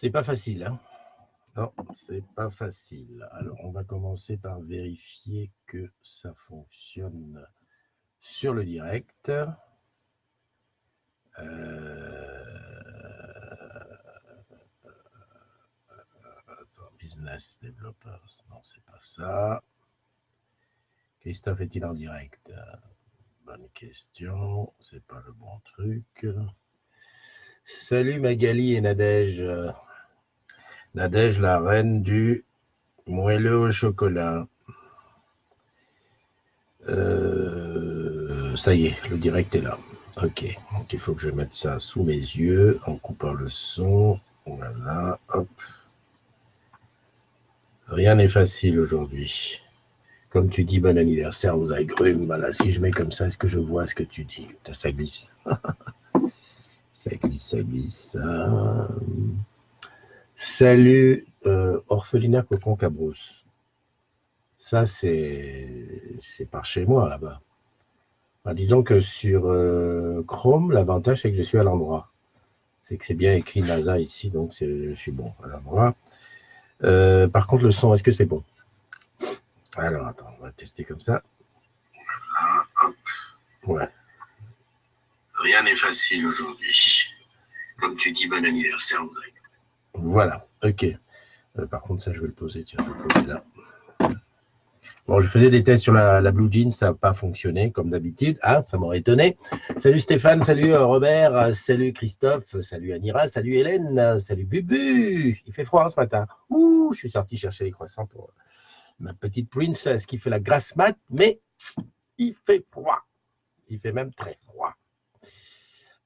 C'est pas facile, hein? Non, c'est pas facile. Alors, on va commencer par vérifier que ça fonctionne sur le direct. Business Developers, non, c'est pas ça. Christophe est-il en direct? Bonne question, c'est pas le bon truc. Salut Magali et Nadège. Nadège, la reine du moelleux au chocolat. Ça y est, le direct est là. Ok, donc il faut que je mette ça sous mes yeux en coupant le son. Voilà, hop. Rien n'est facile aujourd'hui. Comme tu dis, bon anniversaire aux agrumes. Voilà, si je mets comme ça, est-ce que je vois ce que tu dis? Ça glisse. Ça glisse, ça glisse. Salut, orphelinat Cocon Cabrousse. Ça, c'est par chez moi, là-bas. Ben, disons que sur Chrome, l'avantage, c'est que je suis à l'endroit. C'est que c'est bien écrit NASA ici, donc je suis bon à l'endroit. Par contre, le son, est-ce que c'est bon? Alors, attends, on va tester comme ça. Ouais. Rien n'est facile aujourd'hui. Comme tu dis, bon anniversaire, Audrey. Voilà, ok. Par contre, ça, je vais le poser. Tiens, je vais le poser là. Bon, je faisais des tests sur la Blue Jeans, ça n'a pas fonctionné, comme d'habitude. Ah, ça m'aurait étonné. Salut Stéphane, salut Robert, salut Christophe, salut Anira, salut Hélène, salut Bubu. Il fait froid hein, ce matin. Ouh, je suis sorti chercher les croissants pour ma petite princesse qui fait la grasse mat, mais il fait froid. Il fait même très froid.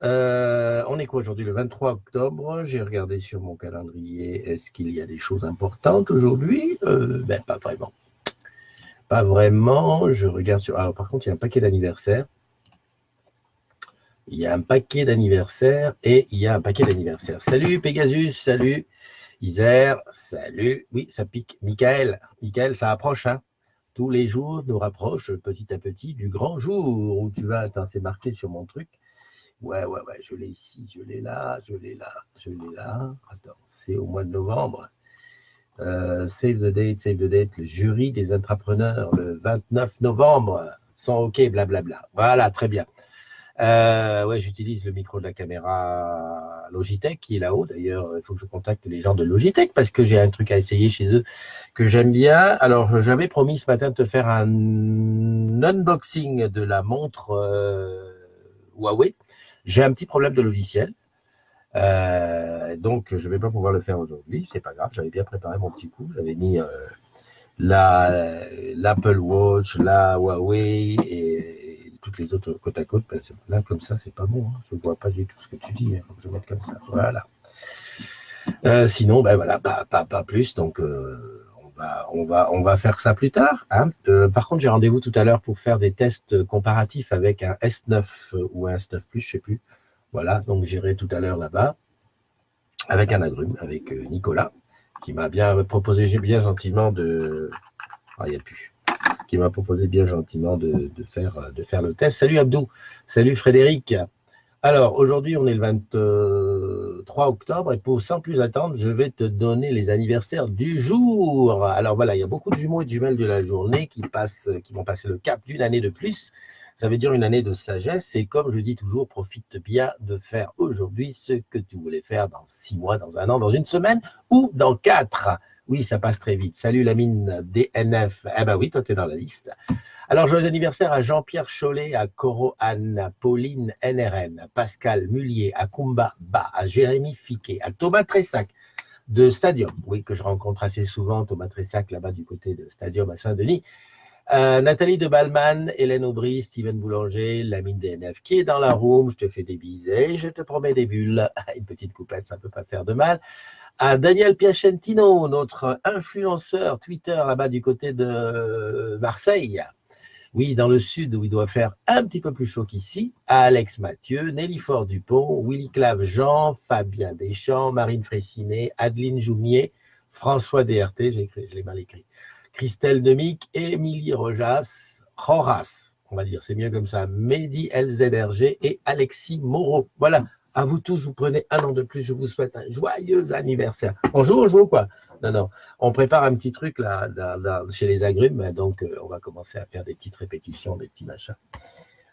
On est quoi aujourd'hui, le 23 octobre? J'ai regardé sur mon calendrier. Est-ce qu'il y a des choses importantes aujourd'hui? Ben, pas vraiment. Pas vraiment. Je regarde sur. Alors, par contre, il y a un paquet d'anniversaires. Il y a un paquet d'anniversaires et il y a un paquet d'anniversaires. Salut Pegasus, salut Isère, salut. Oui, ça pique. Michael, ça approche, hein. Tous les jours nous rapprochent petit à petit du grand jour où tu vas. Attends, c'est marqué sur mon truc. Ouais, je l'ai ici, je l'ai là, je l'ai là, je l'ai là. Attends, c'est au mois de novembre. Save the date, le jury des intrapreneurs, le 29 novembre. Sans OK, blablabla. Voilà, très bien. Ouais, j'utilise le micro de la caméra Logitech qui est là-haut. D'ailleurs, il faut que je contacte les gens de Logitech parce que j'ai un truc à essayer chez eux que j'aime bien. Alors, j'avais promis ce matin de te faire un unboxing de la montre Huawei. J'ai un petit problème de logiciel. Donc, je ne vais pas pouvoir le faire aujourd'hui. C'est pas grave, j'avais bien préparé mon petit coup. J'avais mis l'Apple Watch, la Huawei et toutes les autres côte à côte. Là, comme ça, c'est pas bon. Hein. Je ne vois pas du tout ce que tu dis. Il faut que je mette comme ça. Voilà. Sinon, ben voilà, pas plus. Donc, on va faire ça plus tard. Hein. Par contre, j'ai rendez-vous tout à l'heure pour faire des tests comparatifs avec un S9 ou un S9 Plus, je ne sais plus. Voilà, donc j'irai tout à l'heure là-bas avec un agrume, avec Nicolas, qui m'a bien proposé bien gentiment de... Ah, il n'y a plus. Qui m'a proposé bien gentiment de faire le test. Salut Abdou, salut Frédéric. Alors, aujourd'hui, on est le 23 octobre et pour sans plus attendre, je vais te donner les anniversaires du jour. Alors voilà, il y a beaucoup de jumeaux et de jumelles de la journée qui vont passer le cap d'une année de plus. Ça veut dire une année de sagesse. Et comme je dis toujours, profite bien de faire aujourd'hui ce que tu voulais faire dans 6 mois, dans un an, dans une semaine ou dans 4. Oui, ça passe très vite. Salut Lamine DNF. Eh ben oui, toi, tu es dans la liste. Alors, joyeux anniversaire à Jean-Pierre Chollet, à Coro Anne, à Pauline NRN, à Pascal Mullier, à Kumba Ba, à Jérémy Fiquet, à Thomas Tressac de Stadium, oui, que je rencontre assez souvent, Thomas Tressac, là-bas du côté de Stadium à Saint-Denis. Nathalie de Balman, Hélène Aubry, Steven Boulanger, Lamine DNF qui est dans la room. Je te fais des bisous, je te promets des bulles. Une petite coupette, ça ne peut pas faire de mal. À Daniel Piacentino, notre influenceur Twitter là-bas du côté de Marseille. Oui, dans le sud où il doit faire un petit peu plus chaud qu'ici, à Alex Mathieu, Nelly Fort-Dupont, Willy Clave-Jean, Fabien Deschamps, Marine Fraissinet, Adeline Joumier, François DRT, je l'ai mal écrit, Christelle Demic, Émilie Rojas, on va dire, c'est mieux comme ça, Mehdi LZRG et Alexis Moreau. Voilà, À vous tous, vous prenez un an de plus. Je vous souhaite un joyeux anniversaire. On joue ou quoi? Non, non. On prépare un petit truc là, chez les agrumes. Donc, on va commencer à faire des petites répétitions, des petits machins.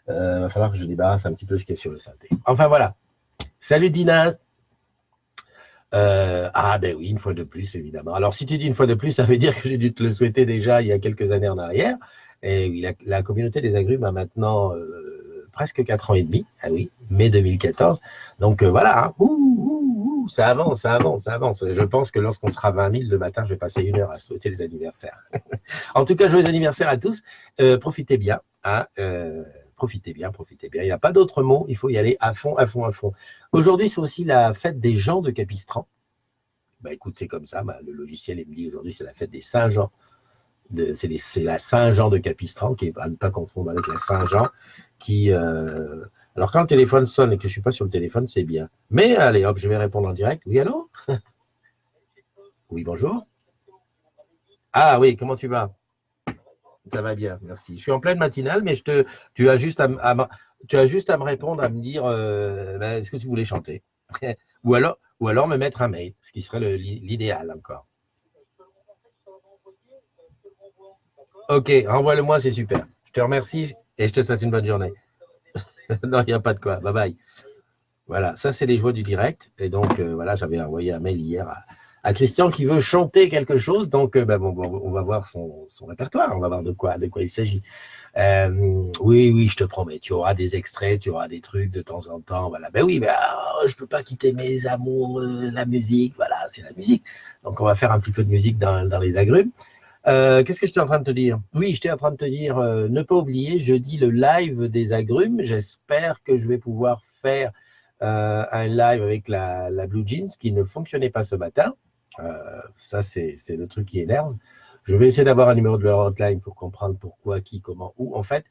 Va falloir que je débarrasse un petit peu ce qui est sur le synthé. Enfin, voilà. Salut Dina. Ah ben oui, une fois de plus, évidemment. Alors, si tu dis une fois de plus, ça veut dire que j'ai dû te le souhaiter déjà il y a quelques années en arrière. Et oui, la communauté des agrumes a maintenant presque 4 ans et demi. Ah oui, mai 2014. Donc voilà, hein. Ça avance, ça avance, ça avance. Je pense que lorsqu'on sera 20 000 le matin, je vais passer 1 heure à souhaiter les anniversaires. En tout cas, joyeux anniversaire à tous. Profitez bien. Hein, profitez bien, profitez bien. Il n'y a pas d'autre mot. Il faut y aller à fond, à fond, à fond. Aujourd'hui, c'est aussi la fête des gens de Capistran. Bah écoute, c'est comme ça. Bah, le logiciel il me dit aujourd'hui, c'est la fête des Saint-Jean. C'est la Saint-Jean de Capistran, qui est à ne pas confondre avec la Saint-Jean, qui. Alors, quand le téléphone sonne et que je ne suis pas sur le téléphone, c'est bien. Mais allez, hop, je vais répondre en direct. Oui, allô? Oui, bonjour. Ah oui, comment tu vas? Ça va bien, merci. Je suis en pleine matinale, mais tu as juste tu as juste à me répondre, à me dire ben, est-ce que tu voulais chanter? ou alors me mettre un mail, ce qui serait l'idéal encore. Ok, renvoie-le-moi, c'est super. Je te remercie et je te souhaite une bonne journée. Non, il n'y a pas de quoi. Bye bye. Voilà, ça c'est les joies du direct. Et donc, voilà, j'avais envoyé un mail hier à Christian qui veut chanter quelque chose. Donc, ben, bon, on va voir son répertoire, on va voir de quoi il s'agit. Oui, oui, je te promets, tu auras des extraits, tu auras des trucs de temps en temps. Voilà. Ben oui, mais je ne peux pas quitter mes amours, la musique. Voilà, c'est la musique. Donc, on va faire un petit peu de musique dans les agrumes. Qu'est-ce que j'étais en train de te dire? Oui, j'étais en train de te dire, ne pas oublier, jeudi, le live des agrumes. J'espère que je vais pouvoir faire un live avec la Blue Jeans qui ne fonctionnait pas ce matin. Ça, c'est le truc qui énerve. Je vais essayer d'avoir un numéro de leur hotline pour comprendre pourquoi, qui, comment, où. En fait,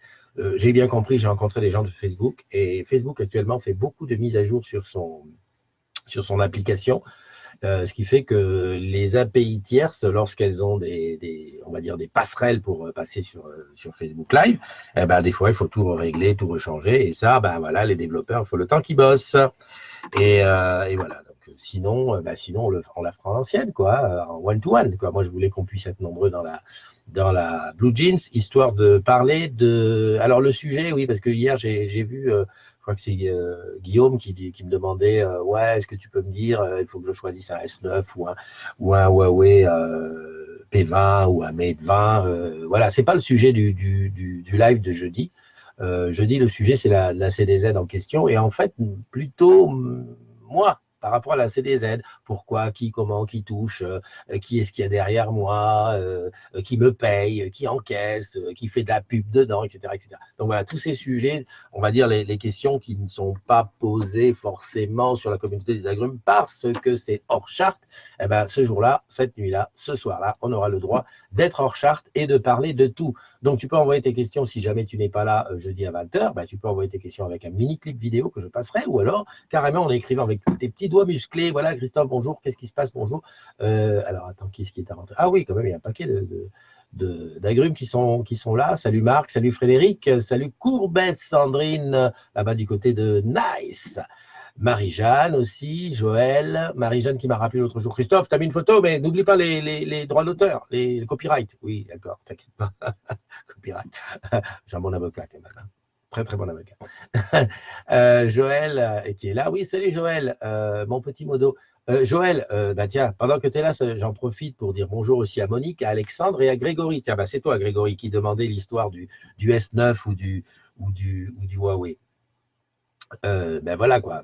j'ai bien compris, j'ai rencontré des gens de Facebook et Facebook actuellement fait beaucoup de mises à jour sur son application. Ce qui fait que les API tierces, lorsqu'elles ont on va dire des passerelles pour passer sur Facebook Live, eh ben, des fois, il faut tout régler, tout rechanger. Et ça, ben, voilà, les développeurs, il faut le temps qu'ils bossent. Et voilà. Donc, sinon, on la fera en ancienne, quoi, en one-to-one. Quoi. Moi, je voulais qu'on puisse être nombreux dans la Blue Jeans, histoire de parler de… Alors, le sujet, oui, parce que hier, j'ai vu… je crois que c'est Guillaume qui me demandait ouais, est-ce que tu peux me dire, il faut que je choisisse un S9 ou un Huawei P20 ou un Mate 20. Voilà, c'est pas le sujet du live de jeudi. Jeudi, le sujet, c'est la CDZ en question. Et en fait, plutôt moi, par rapport à la CDZ, pourquoi, qui, comment, qui touche, qui est-ce qu'il y a derrière moi, qui me paye, qui encaisse, qui fait de la pub dedans, etc., etc. Donc voilà, tous ces sujets, on va dire les questions qui ne sont pas posées forcément sur la communauté des agrumes parce que c'est hors charte. Eh ben, ce jour-là, cette nuit-là, ce soir-là, on aura le droit d'être hors charte et de parler de tout. Donc, tu peux envoyer tes questions si jamais tu n'es pas là jeudi à 20h. Ben, tu peux envoyer tes questions avec un mini-clip vidéo que je passerai ou alors carrément en écrivant avec tes petits doigts musclés. Voilà, Christophe, bonjour, qu'est-ce qui se passe? Bonjour. Alors, attends, qui est-ce qui est rentré? Ah oui, quand même, il y a un paquet d'agrumes qui sont là. Salut Marc, salut Frédéric, salut Courbet, Sandrine, là-bas du côté de Nice. Marie-Jeanne aussi, Joël, Marie-Jeanne qui m'a rappelé l'autre jour. Christophe, tu as mis une photo, mais n'oublie pas les droits d'auteur, les copyrights. Oui, d'accord, t'inquiète pas. Copyright. J'ai un bon avocat quand même. Hein. Très, très bon avocat. Joël, qui est là. Oui, salut Joël, mon petit modo. Joël, bah tiens, pendant que tu es là, j'en profite pour dire bonjour aussi à Monique, à Alexandre et à Grégory. Tiens, bah, c'est toi, Grégory, qui demandait l'histoire du S9 ou du Huawei. Ben voilà quoi.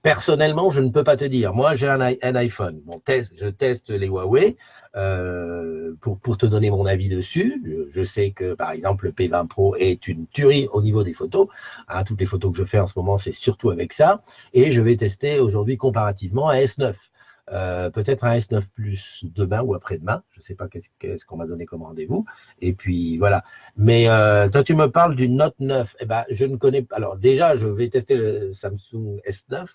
Personnellement, je ne peux pas te dire. Moi, j'ai un iPhone. Bon, je teste les Huawei pour te donner mon avis dessus. Je sais que, par exemple, le P20 Pro est une tuerie au niveau des photos. Hein, toutes les photos que je fais en ce moment, c'est surtout avec ça. Et je vais tester aujourd'hui comparativement un S9. Peut-être un S9 Plus demain ou après-demain. Je ne sais pas qu'est-ce qu'on m'a donné comme rendez-vous. Et puis voilà. Mais toi, tu me parles du Note 9. Eh ben, je ne connais pas. Alors déjà, je vais tester le Samsung S9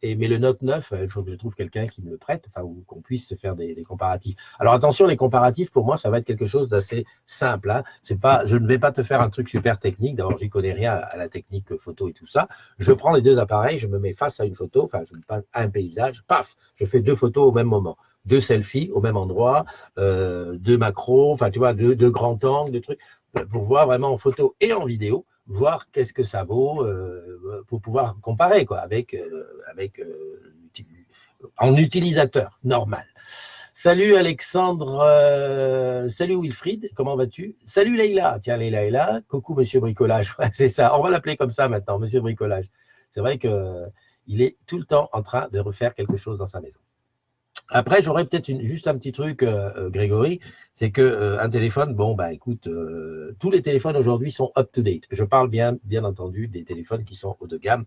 Mais le Note 9, il faut que je trouve quelqu'un qui me le prête, enfin, ou qu'on puisse se faire des comparatifs. Alors attention, les comparatifs, pour moi, ça va être quelque chose d'assez simple. Hein. C'est pas, je ne vais pas te faire un truc super technique. D'abord, j'y connais rien à la technique photo et tout ça. Je prends les deux appareils, je me mets face à une photo, enfin, je me passe un paysage, paf, je fais deux photos au même moment. Deux selfies au même endroit, deux macros, enfin, tu vois, deux grands angles, des trucs, pour voir vraiment en photo et en vidéo, voir qu'est-ce que ça vaut pour pouvoir comparer quoi, en utilisateur normal. Salut Alexandre, salut Wilfried, comment vas-tu? Salut Leïla, tiens Leïla est là, coucou Monsieur Bricolage, c'est ça, on va l'appeler comme ça maintenant, Monsieur Bricolage. C'est vrai qu'il est tout le temps en train de refaire quelque chose dans sa maison. Après, j'aurais peut-être juste un petit truc, Grégory, c'est que un téléphone, bon, bah écoute, tous les téléphones aujourd'hui sont up-to-date. Je parle bien entendu des téléphones qui sont haut de gamme,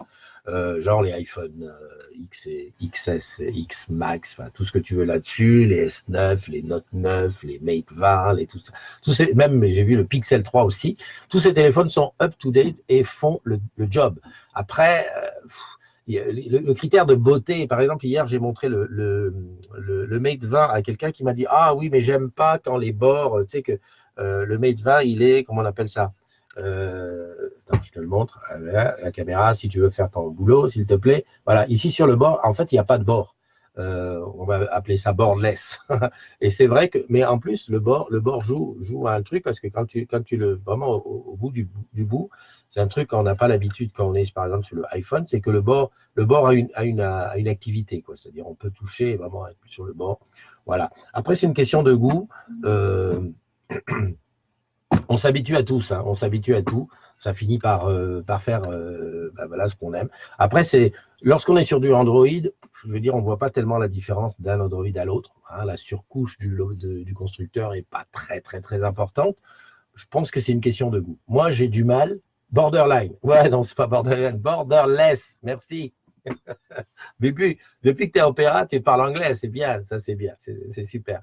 genre les iPhone X et XS, X Max, enfin tout ce que tu veux là-dessus, les S9, les Note 9, les Mate 20, les tout ça. Même j'ai vu le Pixel 3 aussi. Tous ces téléphones sont up-to-date et font le job. Après, le critère de beauté, par exemple, hier, j'ai montré le Mate 20 à quelqu'un qui m'a dit « Ah oui, mais j'aime pas quand les bords, tu sais que le Mate 20, il est, comment on appelle ça attends, je te le montre, la caméra, si tu veux faire ton boulot, s'il te plaît. Voilà, ici sur le bord, en fait, il n'y a pas de bord. On va appeler ça borderless. Et c'est vrai que, mais en plus, le bord joue à un truc parce que quand tu le, vraiment au bout du bout, c'est un truc qu'on n'a pas l'habitude quand on est, par exemple, sur le iPhone, c'est que le bord a une activité, quoi. C'est-à-dire, on peut toucher vraiment sur le bord. Voilà. Après, c'est une question de goût. On s'habitue à tout, ça. On s'habitue à tout. Ça finit par faire voilà, ce qu'on aime. Après, lorsqu'on est sur du Android, je veux dire, on ne voit pas tellement la différence d'un Android à l'autre. Hein. La surcouche du constructeur n'est pas très, très, très importante. Je pense que c'est une question de goût. Moi, j'ai du mal. Borderline. Ouais, non, c'est pas borderline. Borderless. Merci. Depuis que tu es opéra, tu parles anglais. C'est bien. Ça, c'est bien. C'est super.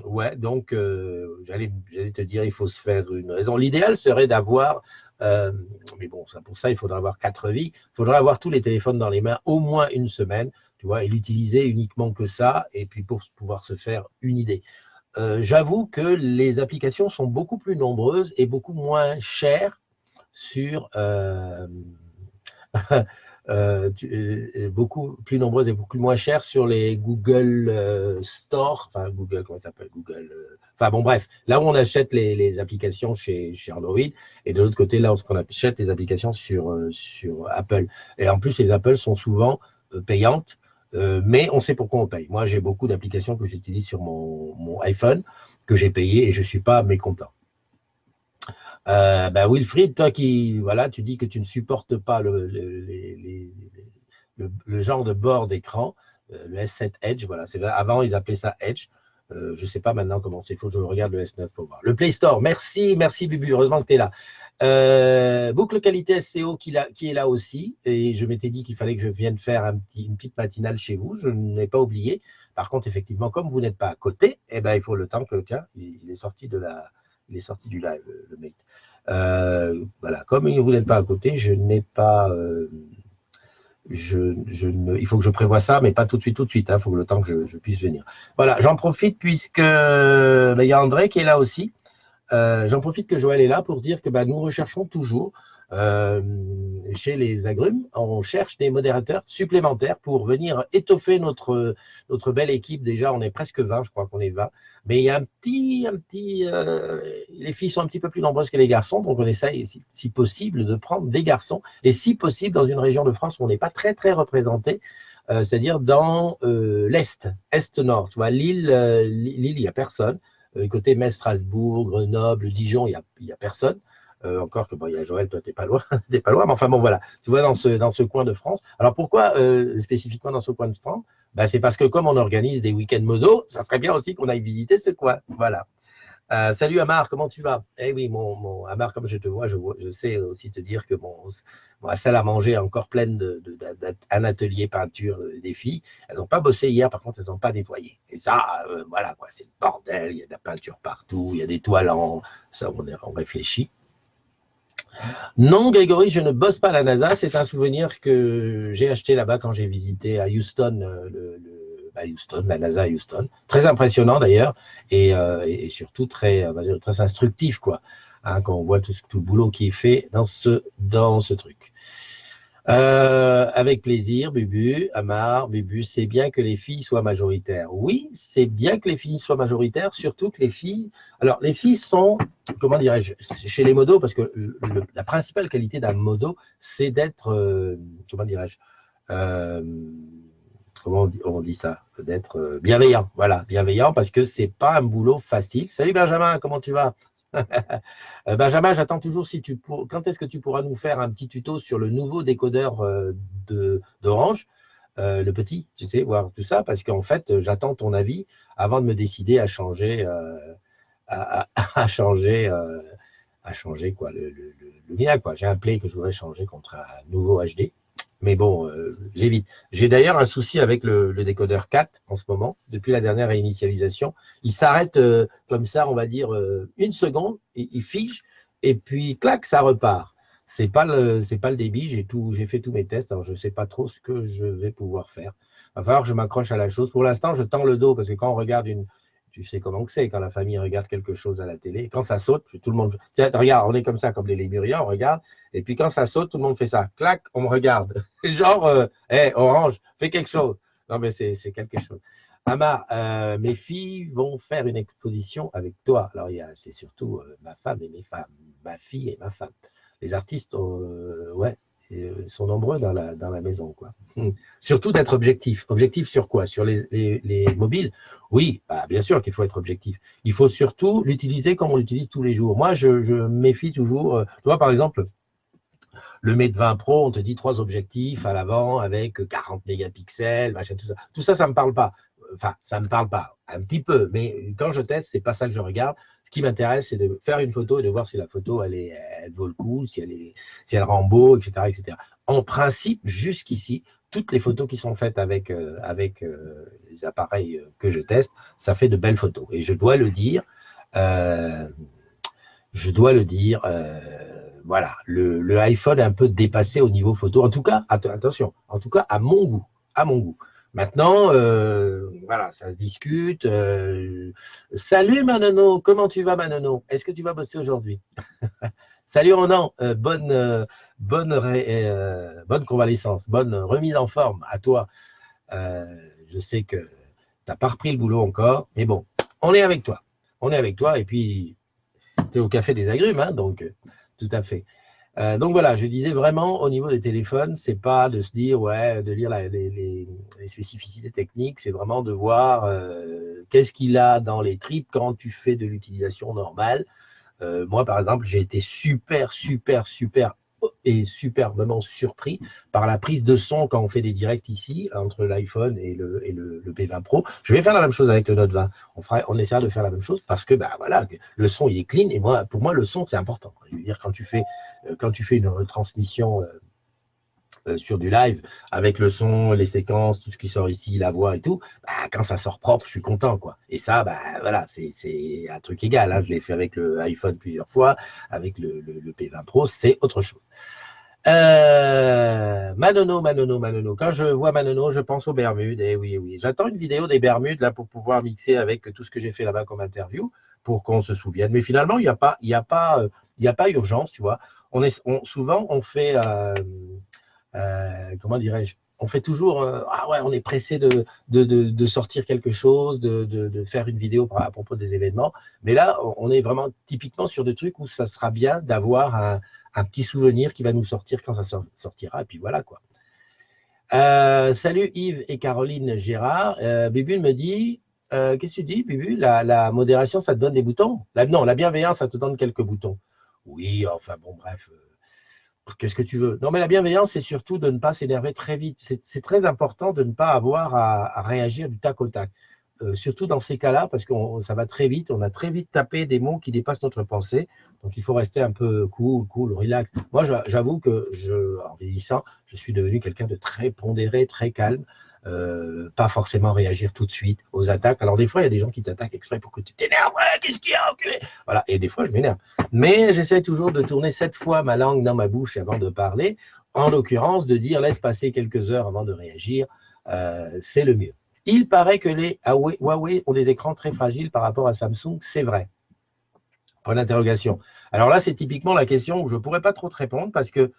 Ouais, donc j'allais te dire, il faut se faire une raison. L'idéal serait d'avoir, mais bon, pour ça, il faudra avoir 4 vies. Il faudra avoir tous les téléphones dans les mains au moins une semaine, tu vois, et l'utiliser uniquement que ça, et puis pour pouvoir se faire une idée. J'avoue que les applications sont beaucoup plus nombreuses et beaucoup moins chères sur beaucoup plus nombreuses et beaucoup moins chères sur les Google Store, enfin Google, comment ça s'appelle, Google, enfin bon bref, là où on achète les applications chez Android, et de l'autre côté là où on achète les applications sur Apple. Et en plus les Apple sont souvent payantes, mais on sait pourquoi on paye. Moi j'ai beaucoup d'applications que j'utilise sur mon iPhone que j'ai payé et je ne suis pas mécontent. Ben Wilfried, toi qui, voilà, tu dis que tu ne supportes pas le genre de bord d'écran, le S7 Edge, voilà, avant ils appelaient ça Edge, je ne sais pas maintenant comment c'est, il faut que je regarde le S9 pour voir. Le Play Store, merci Bubu, heureusement que tu es là. Boucle qualité SEO qui est là aussi, et je m'étais dit qu'il fallait que je vienne faire une petite matinale chez vous, je n'ai pas oublié. Par contre, effectivement, comme vous n'êtes pas à côté, eh ben, il faut le temps que, tiens, il est sorti du live, le mate. Voilà, comme vous n'êtes pas à côté, je n'ai pas. Il faut que je prévoie ça, mais pas tout de suite. Il faut le temps que je puisse venir. Voilà, j'en profite puisque il y a André qui est là aussi. J'en profite que Joël est là pour dire que nous recherchons toujours chez les agrumes, on cherche des modérateurs supplémentaires pour venir étoffer notre belle équipe. Déjà, on est presque 20, je crois qu'on est 20. Mais il y a les filles sont un petit peu plus nombreuses que les garçons, donc on essaye, si possible, de prendre des garçons. Et si possible, dans une région de France où on n'est pas très, très représenté, c'est-à-dire dans l'Est, Est-Nord. Tu vois, Lille, il n'y a personne. Côté Metz, Strasbourg, Grenoble, Dijon, il n'y a personne. Encore que, bon, il y a Joël, toi, t'es pas loin, mais enfin bon, voilà. Tu vois, dans ce coin de France. Alors, pourquoi spécifiquement dans ce coin de France? C'est parce que comme on organise des week-ends modo, ça serait bien aussi qu'on aille visiter ce coin. Voilà. Salut Amar, comment tu vas? Eh oui, mon Amar, comme je te vois, je sais aussi te dire que ma salle à manger est encore pleine d'un atelier peinture des filles. Elles n'ont pas bossé hier, par contre, elles n'ont pas nettoyé. Et ça, voilà, quoi, c'est le bordel, il y a de la peinture partout, il y a des toiles ça, on réfléchit. Non, Grégory, je ne bosse pas à la NASA. C'est un souvenir que j'ai acheté là-bas quand j'ai visité à Houston, Houston, la NASA à Houston. Très impressionnant d'ailleurs, et surtout très, très instructif, quoi. Hein, quand on voit tout le boulot qui est fait dans ce truc. Avec plaisir, Bubu, Amar, Bubu, c'est bien que les filles soient majoritaires. Oui, c'est bien que les filles soient majoritaires, surtout que les filles... Alors, les filles sont, comment dirais-je, chez les modos, parce que la principale qualité d'un modo, c'est d'être, comment dirais-je, euh, comment on dit ça, d'être bienveillant. Voilà, bienveillant, parce que c'est pas un boulot facile. Salut Benjamin, comment tu vas? Benjamin, j'attends toujours quand est-ce que tu pourras nous faire un petit tuto sur le nouveau décodeur d'Orange, le petit, tu sais, voir tout ça, parce qu'en fait, j'attends ton avis avant de me décider à changer, à changer, quoi, le mien, quoi. J'ai un Play que je voudrais changer contre un nouveau HD. Mais bon, j'évite. J'ai d'ailleurs un souci avec le décodeur 4 en ce moment, depuis la dernière réinitialisation. Il s'arrête comme ça, on va dire, une seconde, il fige, et puis, clac, ça repart. C'est pas le débit, j'ai fait tous mes tests, alors je ne sais pas trop ce que je vais pouvoir faire. Il va falloir que je m'accroche à la chose. Pour l'instant, je tends le dos, parce que quand on regarde tu sais comment c'est, quand la famille regarde quelque chose à la télé, quand ça saute, tout le monde... Tiens, regarde, on est comme ça, comme les lémuriens, on regarde, et puis quand ça saute, tout le monde fait ça. Clac, on me regarde. Genre, hey, Orange, fais quelque chose. Non, mais c'est quelque chose. Amar, mes filles vont faire une exposition avec toi. Alors, c'est surtout ma femme et mes femmes, ma fille et ma femme. Les artistes, ouais, sont nombreux dans la maison, quoi. Surtout d'être objectif. Objectif sur quoi? Sur les mobiles? Oui, bah, bien sûr qu'il faut être objectif. Il faut surtout l'utiliser comme on l'utilise tous les jours. Moi, je méfie toujours. Tu vois, par exemple, le Mate 20 Pro, on te dit 3 objectifs à l'avant avec 40 mégapixels, machin, tout ça. Tout ça, ça ne me parle pas. Enfin, ça ne me parle pas, un petit peu, mais quand je teste, c'est pas ça que je regarde. Ce qui m'intéresse, c'est de faire une photo et de voir si la photo, elle vaut le coup, si elle rend beau, etc., etc. En principe, jusqu'ici, toutes les photos qui sont faites avec les appareils que je teste, ça fait de belles photos. Et je dois le dire, euh, voilà, le iPhone est un peu dépassé au niveau photo. En tout cas, attention, en tout cas à mon goût, à mon goût. Maintenant, voilà, ça se discute. Salut Manono, comment tu vas Manono? Est-ce que tu vas bosser aujourd'hui? Salut Ronan, bonne convalescence, bonne remise en forme à toi. Je sais que tu n'as pas repris le boulot encore, mais bon, on est avec toi. On est avec toi et puis tu es au café des agrumes, hein, donc tout à fait. Donc voilà, je disais vraiment au niveau des téléphones, c'est pas de se dire, ouais, de lire les spécificités techniques, c'est vraiment de voir qu'est-ce qu'il a dans les tripes quand tu fais de l'utilisation normale. Moi, par exemple, j'ai été super superbement surpris par la prise de son quand on fait des directs ici, entre l'iPhone et le P20 Pro. Je vais faire la même chose avec le Note 20. On essaiera de faire la même chose parce que bah, voilà, le son il est clean et pour moi, le son c'est important. Je veux dire, quand tu fais une retransmission sur du live, avec le son, les séquences, tout ce qui sort ici, la voix et tout, bah, quand ça sort propre, je suis content, quoi. Et ça, bah, voilà, c'est un truc égal. Hein. Je l'ai fait avec le iPhone plusieurs fois, avec le P20 Pro, c'est autre chose. Manono. Quand je vois Manono, je pense aux Bermudes. Et oui, oui. J'attends une vidéo des Bermudes là pour pouvoir mixer avec tout ce que j'ai fait là-bas comme interview, pour qu'on se souvienne. Mais finalement, il n'y a pas urgence, tu vois. Souvent, on fait comment dirais-je, on fait toujours, ah ouais, on est pressé de sortir quelque chose, de faire une vidéo à propos des événements. Mais là, on est vraiment typiquement sur des trucs où ça sera bien d'avoir un petit souvenir qui va nous sortir quand ça sortira. Et puis voilà, quoi. Salut Yves et Caroline Gérard. Bubu me dit, qu'est-ce que tu dis, Bubu? La modération, ça te donne des boutons? Non, la bienveillance, ça te donne quelques boutons. Oui, enfin bon, bref. Qu'est-ce que tu veux? Non, mais la bienveillance, c'est surtout de ne pas s'énerver très vite. C'est très important de ne pas avoir à réagir du tac au tac. Surtout dans ces cas-là, parce que ça va très vite, on a très vite tapé des mots qui dépassent notre pensée. Donc, il faut rester un peu cool, relax. Moi, j'avoue que, en vieillissant, je suis devenu quelqu'un de très pondéré, très calme. pas forcément réagir tout de suite aux attaques. Alors des fois, il y a des gens qui t'attaquent exprès pour que tu t'énerves. Ouais, qu'est-ce qu'il y a, enculé? Voilà, et des fois, je m'énerve. Mais j'essaie toujours de tourner 7 fois ma langue dans ma bouche avant de parler. En l'occurrence, de dire laisse passer quelques heures avant de réagir, c'est le mieux. Il paraît que les Huawei ont des écrans très fragiles par rapport à Samsung, c'est vrai. Point d'interrogation. Alors là, c'est typiquement la question où je ne pourrais pas trop te répondre parce que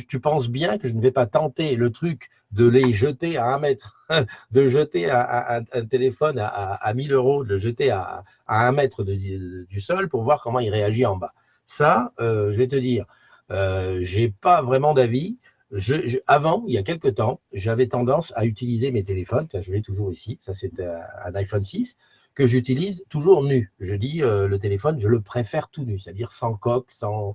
tu penses bien que je ne vais pas tenter le truc de les jeter à 1 mètre, de jeter un téléphone à 1000 euros, de le jeter à 1 mètre du sol pour voir comment il réagit en bas. Ça, je vais te dire, je n'ai pas vraiment d'avis. Avant, il y a quelques temps, j'avais tendance à utiliser mes téléphones, je l'ai toujours ici, ça c'est un iPhone 6, que j'utilise toujours nu. Je dis le téléphone, je le préfère tout nu, c'est-à-dire sans coque, sans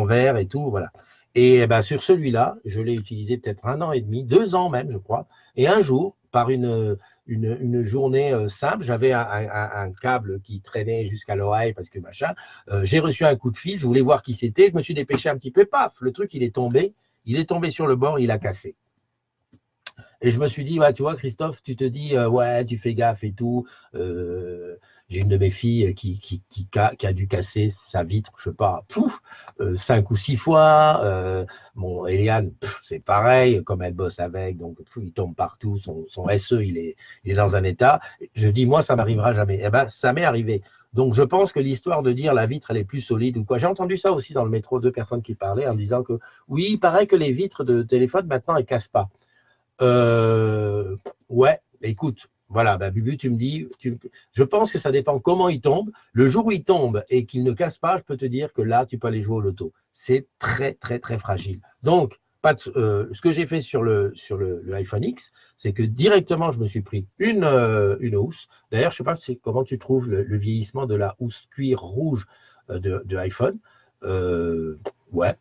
verre et tout, voilà. Et ben, sur celui-là, je l'ai utilisé peut-être 1 an et demi, 2 ans même, je crois. Et un jour, par une journée simple, j'avais un câble qui traînait jusqu'à l'oreille parce que machin. J'ai reçu un coup de fil, je voulais voir qui c'était, je me suis dépêché un petit peu, paf, le truc il est tombé sur le bord, il a cassé. Et je me suis dit, ouais, tu vois, Christophe, tu te dis, ouais, tu fais gaffe et tout. J'ai une de mes filles qui a dû casser sa vitre, je sais pas, 5 ou 6 fois. Bon, Eliane, c'est pareil, comme elle bosse avec, donc il tombe partout, son SE, il est dans un état. Je dis, moi, ça m'arrivera jamais. Eh ben, ça m'est arrivé. Donc, je pense que l'histoire de dire la vitre, elle est plus solide ou quoi. J'ai entendu ça aussi dans le métro, 2 personnes qui parlaient en disant que, oui, il paraît que les vitres de téléphone, maintenant, elles cassent pas. Ouais, écoute, voilà, bah, Bubu, tu me dis, je pense que ça dépend comment il tombe. Le jour où il tombe et qu'il ne casse pas, je peux te dire que là, tu peux aller jouer au loto. C'est très, très, très fragile. Donc, ce que j'ai fait sur le iPhone X, c'est que directement, je me suis pris une housse. D'ailleurs, je ne sais pas comment tu trouves le vieillissement de la housse cuir rouge de iPhone. Ouais,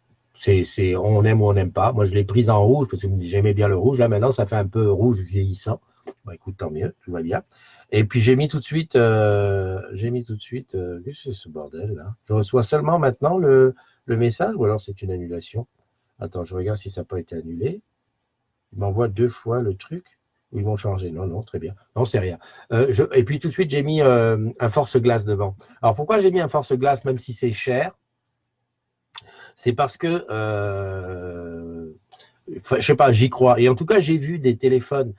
on aime ou on n'aime pas. Moi, je l'ai prise en rouge parce que j'aimais bien le rouge. Là, maintenant, ça fait un peu rouge vieillissant. Bah, écoute, tant mieux, tout va bien. Et puis, j'ai mis tout de suite, qu'est-ce que c'est ce bordel là? Je reçois seulement maintenant le message ou alors c'est une annulation? Attends, je regarde si ça n'a pas été annulé. Ils m'envoient 2 fois le truc. Ou ils vont changer. Non, non, très bien. Non, c'est rien. Et puis, tout de suite, j'ai mis un force-glace devant. Alors, pourquoi j'ai mis un force-glace, même si c'est cher? C'est parce que, je sais pas, j'y crois. Et en tout cas, j'ai vu des téléphones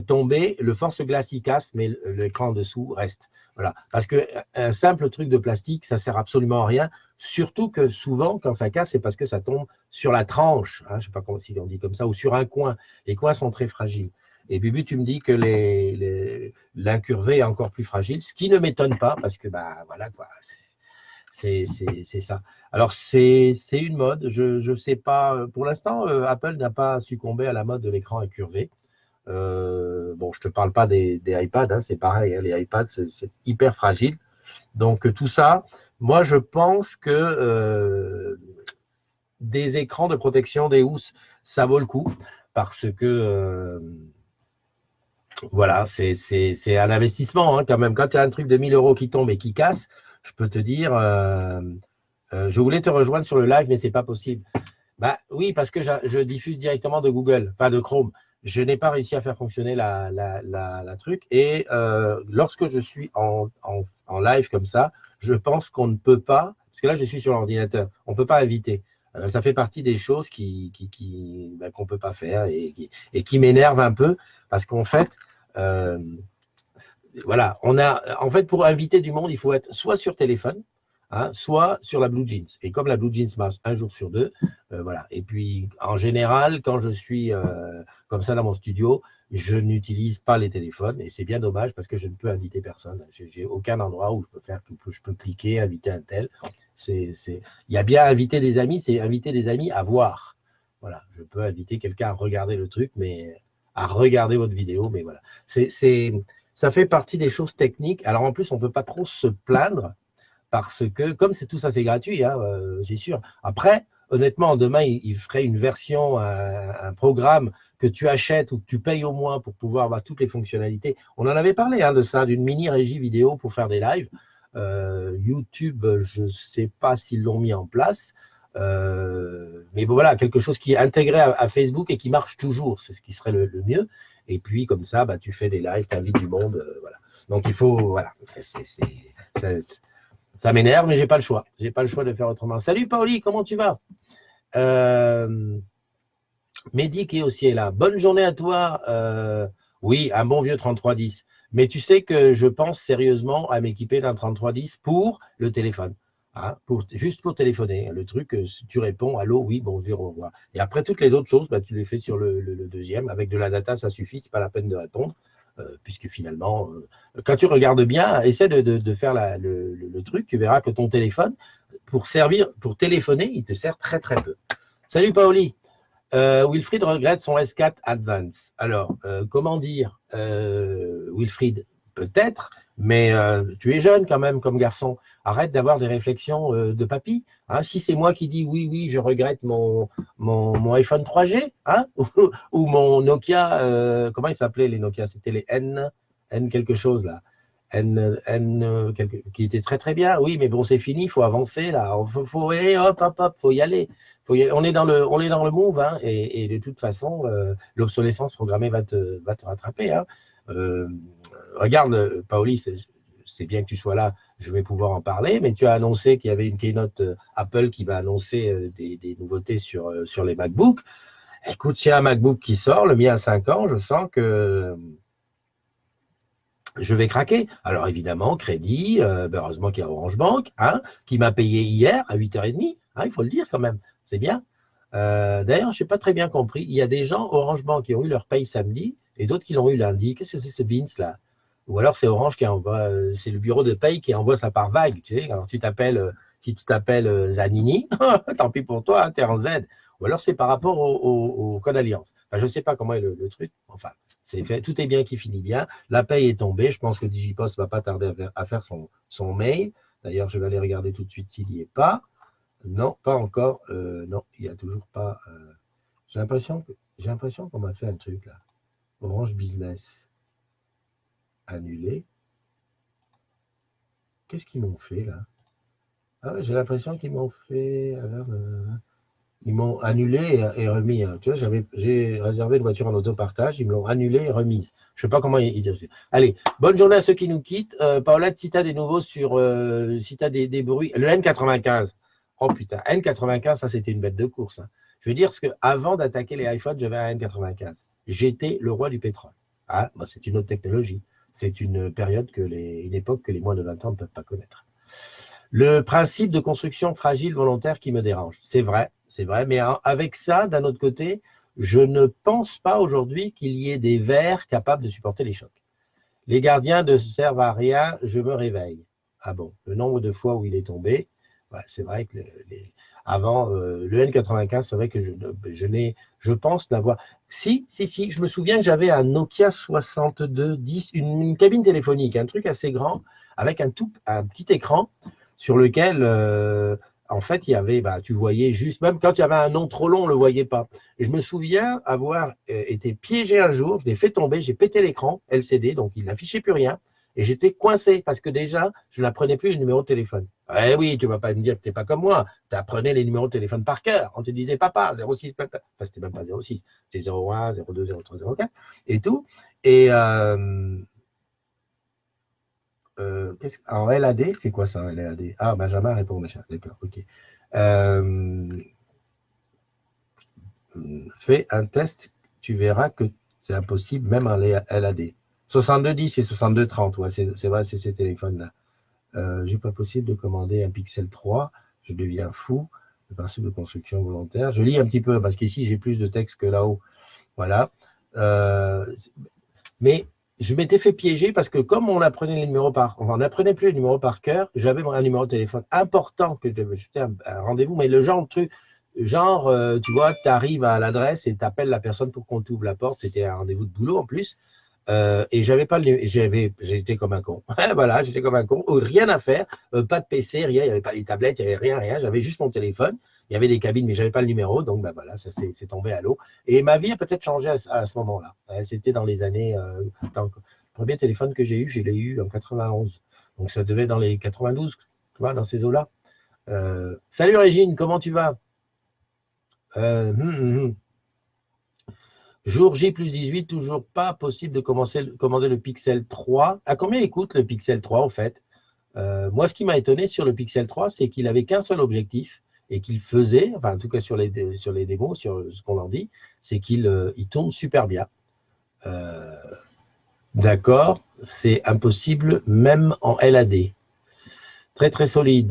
tomber, le force-glace y casse, mais l'écran en dessous reste. Voilà. Parce qu'un simple truc de plastique, ça sert absolument à rien. Surtout que souvent, quand ça casse, c'est parce que ça tombe sur la tranche. Hein, je sais pas si on dit comme ça, ou sur un coin. Les coins sont très fragiles. Et Bubu, tu me dis que l'incurvé est encore plus fragile, ce qui ne m'étonne pas, parce que, bah, voilà, quoi. C'est ça. Alors, c'est une mode. Je ne sais pas. Pour l'instant, Apple n'a pas succombé à la mode de l'écran incurvé. Bon, je ne te parle pas des iPads, hein, c'est pareil. Hein, les iPads, c'est hyper fragile. Donc, tout ça, moi, je pense que des écrans de protection, des housses, ça vaut le coup. Parce que, voilà, c'est un investissement hein, quand même. Quand tu as un truc de 1000 euros qui tombe et qui casse, je peux te dire, je voulais te rejoindre sur le live, mais ce n'est pas possible. Bah, oui, parce que je diffuse directement de Google, enfin de Chrome. Je n'ai pas réussi à faire fonctionner la truc. Et lorsque je suis en live comme ça, je pense qu'on ne peut pas, parce que là, je suis sur l'ordinateur, on ne peut pas inviter. Ça fait partie des choses qu'on ne peut pas faire et qui m'énervent un peu, parce qu'en fait, voilà, en fait, pour inviter du monde, il faut être soit sur téléphone, hein, soit sur la Blue Jeans. Et comme la Blue Jeans marche 1 jour sur 2, voilà. Et puis, en général, quand je suis comme ça dans mon studio, je n'utilise pas les téléphones. Et c'est bien dommage parce que je ne peux inviter personne. J'ai aucun endroit où je peux cliquer, inviter un tel. Il y a bien inviter des amis, c'est inviter des amis à voir. Voilà, je peux inviter quelqu'un à regarder le truc, mais à regarder votre vidéo, mais voilà. Ça fait partie des choses techniques. Alors en plus, on ne peut pas trop se plaindre parce que, comme tout ça, c'est gratuit, hein, c'est sûr. Après, honnêtement, demain, il ferait une version, un programme que tu achètes ou que tu payes au moins pour pouvoir avoir toutes les fonctionnalités. On en avait parlé hein, de ça, d'une mini-régie vidéo pour faire des lives. YouTube, je ne sais pas s'ils l'ont mis en place. Mais bon, voilà, quelque chose qui est intégré à Facebook et qui marche toujours, c'est ce qui serait le mieux. Et puis, comme ça, bah, tu fais des lives, tu invites du monde. Voilà. Donc, il faut, voilà, ça m'énerve, mais j'ai pas le choix. J'ai pas le choix de faire autrement. Salut, Paoli, comment tu vas? Mehdi qui aussi est là. Bonne journée à toi. Oui, un bon vieux 3310. Mais tu sais que je pense sérieusement à m'équiper d'un 3310 pour le téléphone. Hein, juste pour téléphoner. Le truc, tu réponds, allô, oui, bonjour, au revoir. Et après, toutes les autres choses, bah, tu les fais sur le deuxième. Avec de la data, ça suffit, c'est pas la peine de répondre. Puisque finalement, quand tu regardes bien, essaie de faire le truc, tu verras que ton téléphone, pour téléphoner, il te sert très très peu. Salut Paoli. Wilfried regrette son S4 Advance. Alors, comment dire, Wilfried, peut-être, mais tu es jeune quand même comme garçon. Arrête d'avoir des réflexions de papy. Hein. Si c'est moi qui dis oui, oui, je regrette mon iPhone 3G, hein, ou mon Nokia, comment ils s'appelaient les Nokia? C'était les N quelque chose là. Qui était très très bien. Oui, mais bon, c'est fini, il faut avancer là. Faut aller, hop, hop, hop, faut y aller. On est dans le move, hein, et de toute façon, l'obsolescence programmée va te rattraper. Hein. Regarde, Paoli, c'est bien que tu sois là, je vais pouvoir en parler, mais tu as annoncé qu'il y avait une keynote Apple qui va annoncer des nouveautés sur les MacBooks. Écoute, s'il y a un MacBook qui sort, le mien a 5 ans, je sens que je vais craquer. Alors évidemment, crédit, heureusement qu'il y a Orange Bank, hein, qui m'a payé hier à 8h30, hein, il faut le dire quand même, c'est bien. D'ailleurs, je n'ai pas très bien compris, il y a des gens Orange Bank qui ont eu leur paye samedi et d'autres qui l'ont eu lundi. Qu'est-ce que c'est ce Vince là? Ou alors c'est Orange qui envoie, c'est le bureau de paye qui envoie ça par vague. Tu sais, alors si tu t'appelles Zanini, tant pis pour toi, hein, tu es en Z. Ou alors c'est par rapport au code alliance. Enfin, je ne sais pas comment est le truc, enfin, c'est fait, tout est bien qui finit bien. La paye est tombée, je pense que Digipost ne va pas tarder à faire son mail. D'ailleurs, je vais aller regarder tout de suite s'il n'y est pas. Non, pas encore. Non, il n'y a toujours pas. J'ai l'impression qu'on m'a fait un truc là. Orange Business annulé. Qu'est-ce qu'ils m'ont fait là? Ah ouais, j'ai l'impression qu'ils m'ont fait. Alors, ils m'ont annulé et remis. Hein. Tu vois, j'ai réservé une voiture en autopartage, ils me l'ont annulé et remise. Je ne sais pas comment ils disent. Allez, bonne journée à ceux qui nous quittent. Paulette, si tu as des nouveaux sur. Si tu as des bruits. Le N95. Oh putain, N95, ça c'était une bête de course. Hein. Je veux dire, parce qu'avant d'attaquer les iPhones, j'avais un N95. J'étais le roi du pétrole. Ah, bah, c'est une autre technologie. C'est une période une époque que les moins de 20 ans ne peuvent pas connaître. Le principe de construction fragile volontaire qui me dérange. C'est vrai, mais avec ça, d'un autre côté, je ne pense pas aujourd'hui qu'il y ait des verres capables de supporter les chocs. Les gardiens ne servent à rien, je me réveille. Ah bon, le nombre de fois où il est tombé, ouais, c'est vrai que avant, le N95, c'est vrai que je pense n'avoir. Si, je me souviens que j'avais un Nokia 6210, une cabine téléphonique, un truc assez grand, avec un petit écran sur lequel, en fait, il y avait, bah, tu voyais juste, même quand il y avait un nom trop long, on ne le voyait pas. Et je me souviens avoir été piégé un jour, je l'ai fait tomber, j'ai pété l'écran LCD, donc il n'affichait plus rien. Et j'étais coincé parce que déjà, je n'apprenais plus le numéro de téléphone. Eh oui, tu ne vas pas me dire que tu n'es pas comme moi. Tu apprenais les numéros de téléphone par cœur. On te disait papa, 06, papa. Enfin, c'était même pas 06, c'était 01, 02, 03, 04 et tout. Et en LAD, c'est quoi ça, LAD? Ah, Benjamin répond, machin. D'accord, ok. Fais un test, tu verras que c'est impossible, même en LAD. 6210 et 6230, ouais, c'est vrai, c'est ces téléphones-là. J'ai pas possible de commander un Pixel 3, je deviens fou. Le principe de construction volontaire. Je lis un petit peu parce qu'ici j'ai plus de texte que là-haut. Voilà. Mais je m'étais fait piéger parce que comme on apprenait on n'apprenait plus les numéros par cœur, j'avais un numéro de téléphone important que je devais jeter un rendez-vous, mais le genre de truc, tu vois, tu arrives à l'adresse et tu appelles la personne pour qu'on t'ouvre la porte, c'était un rendez-vous de boulot en plus. Et j'avais pas j'étais comme un con. Voilà, j'étais comme un con. Rien à faire, pas de PC, rien, il n'y avait pas les tablettes, il n'y avait rien. J'avais juste mon téléphone. Il y avait des cabines, mais j'avais pas le numéro, donc ben voilà, ça c'est tombé à l'eau. Et ma vie a peut-être changé à ce moment-là. C'était dans les années. Le premier téléphone que j'ai eu, je l'ai eu en 91. Donc ça devait dans les 92, tu vois, dans ces eaux-là. Salut Régine, comment tu vas? euh, hum, hum. Jour J plus 18, toujours pas possible de commander le Pixel 3. À combien il coûte le Pixel 3 au fait? Moi, ce qui m'a étonné sur le Pixel 3, c'est qu'il avait qu'un seul objectif et qu'il faisait, enfin en tout cas sur les démos, sur ce qu'on en dit, c'est qu'il tourne super bien. Euh, D'accord, c'est impossible même en LAD. Très très solide.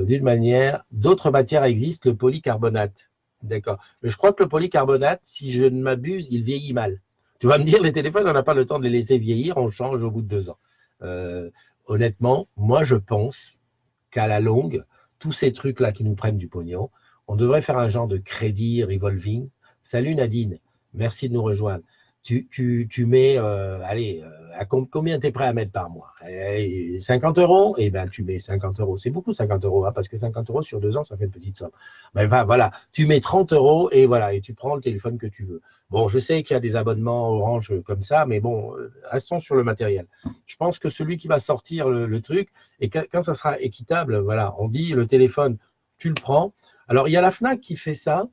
D'une manière, d'autres matières existent, le polycarbonate. D'accord. Mais je crois que le polycarbonate, si je ne m'abuse, il vieillit mal. Tu vas me dire, les téléphones, on n'a pas le temps de les laisser vieillir, on change au bout de 2 ans. Euh, Honnêtement, moi je pense qu'à la longue, tous ces trucs-là qui nous prennent du pognon, on devrait faire un genre de crédit revolving. Salut Nadine, merci de nous rejoindre. Tu mets, allez, combien tu es prêt à mettre par mois? 50 euros? Eh bien, tu mets 50 euros. C'est beaucoup 50 euros, hein, parce que 50 euros sur 2 ans, ça fait une petite somme. Mais enfin, voilà, tu mets 30 euros et voilà, et tu prends le téléphone que tu veux. Bon, je sais qu'il y a des abonnements Orange comme ça, mais bon, restons sur le matériel. Je pense que celui qui va sortir le truc, et quand ça sera équitable, voilà, on dit le téléphone, tu le prends. Alors, il y a la FNAC qui fait ça.